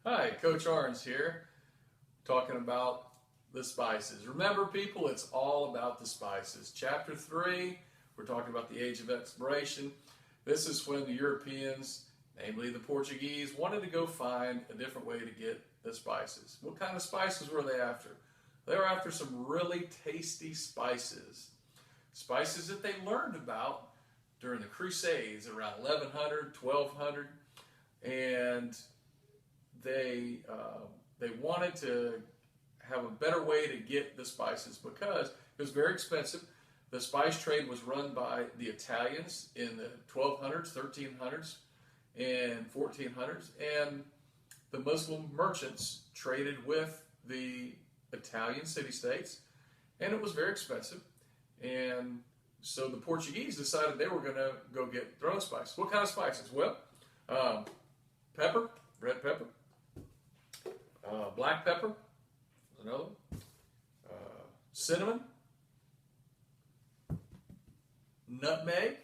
Hi, Coach Arns here, talking about the spices. Remember, people, it's all about the spices. Chapter 3, we're talking about the Age of Expiration. This is when the Europeans, namely the Portuguese, wanted to go find a different way to get the spices. What kind of spices were they after? They were after some really tasty spices. Spices that they learned about during the Crusades around 1100, 1200, and they wanted to have a better way to get the spices because it was very expensive. The spice trade was run by the Italians in the 1200s, 1300s, and 1400s, and the Muslim merchants traded with the Italian city-states, and it was very expensive. And so the Portuguese decided they were going to go get their own spices. What kind of spices? Well, pepper, red pepper, black pepper, another one, cinnamon, nutmeg.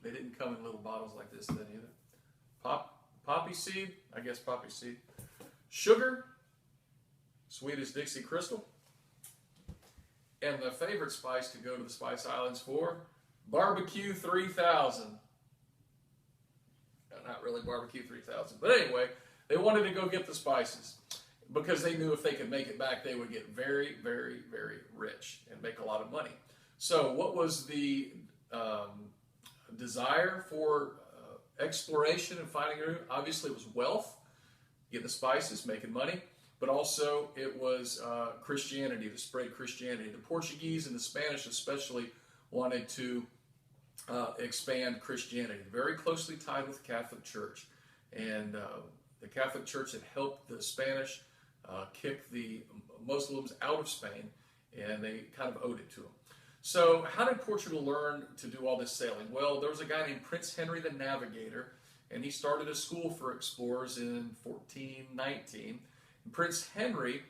They didn't come in little bottles like this then either. Poppy seed, I guess poppy seed. Sugar, sweet as Dixie Crystal. And the favorite spice to go to the Spice Islands for, barbecue 3000. Not really barbecue 3000, but anyway, they wanted to go get the spices because they knew if they could make it back, they would get very, very, very rich and make a lot of money. So what was the desire for exploration and finding a route? Obviously, it was wealth, getting the spices, making money, but also it was Christianity, to spread Christianity. The Portuguese and the Spanish especially wanted to expand Christianity, very closely tied with the Catholic Church. And the Catholic Church had helped the Spanish kick the Muslims out of Spain, and they kind of owed it to them. So how did Portugal learn to do all this sailing? Well, there was a guy named Prince Henry the Navigator, and he started a school for explorers in 1419. And Prince Henry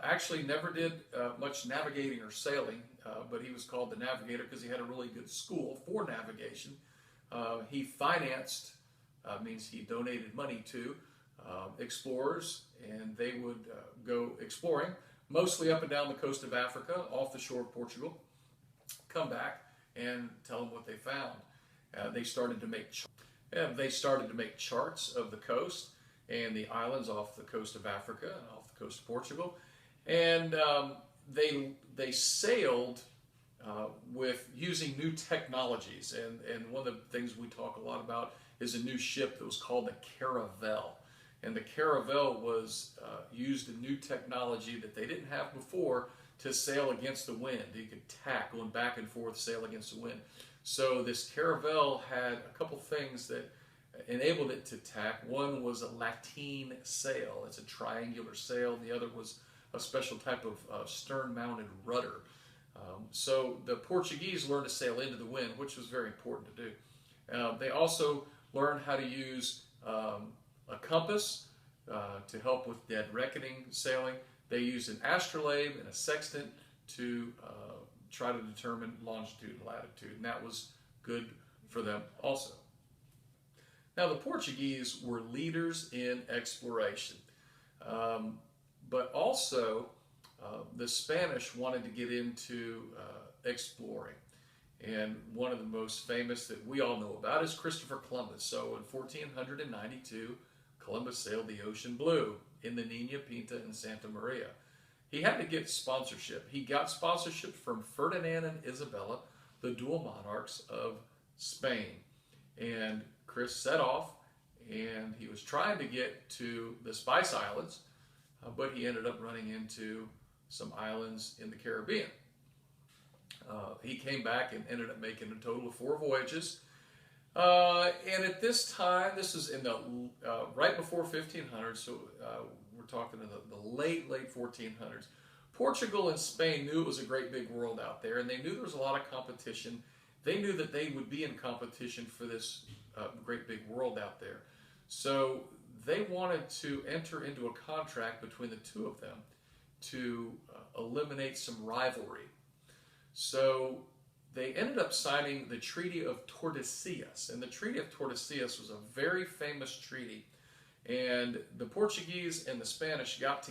actually never did much navigating or sailing, but he was called the Navigator because he had a really good school for navigation. He financed, means he donated money to explorers, and they would go exploring, mostly up and down the coast of Africa, off the shore of Portugal, come back and tell them what they found. They started to make charts of the coast and the islands off the coast of Africa and off the coast of Portugal, and they sailed with using new technologies. And one of the things we talk a lot about is a new ship that was called the Caravel. And the Caravel was used a new technology that they didn't have before to sail against the wind. You could tack, going back and forth, sail against the wind. So this Caravel had a couple things that enabled it to tack. One was a lateen sail. It's a triangular sail. The other was a special type of stern-mounted rudder. So the Portuguese learned to sail into the wind, which was very important to do. They also learned how to use a compass to help with dead reckoning sailing. They used an astrolabe and a sextant to try to determine longitude and latitude, and that was good for them also. Now, the Portuguese were leaders in exploration, but also the Spanish wanted to get into exploring. And one of the most famous that we all know about is Christopher Columbus. So in 1492, Columbus sailed the ocean blue in the Nina Pinta and Santa Maria. He had to get sponsorship. He got sponsorship from Ferdinand and Isabella, the dual monarchs of Spain. And Chris set off, and he was trying to get to the Spice Islands, but he ended up running into some islands in the Caribbean. He came back and ended up making a total of 4 voyages. And at this time, this is in the right before 1500, so we're talking in the late 1400s. Portugal and Spain knew it was a great big world out there, and they knew there was a lot of competition. They knew that they would be in competition for this great big world out there. So they wanted to enter into a contract between the two of them to eliminate some rivalry. So they ended up signing the Treaty of Tordesillas. And the Treaty of Tordesillas was a very famous treaty. And the Portuguese and the Spanish got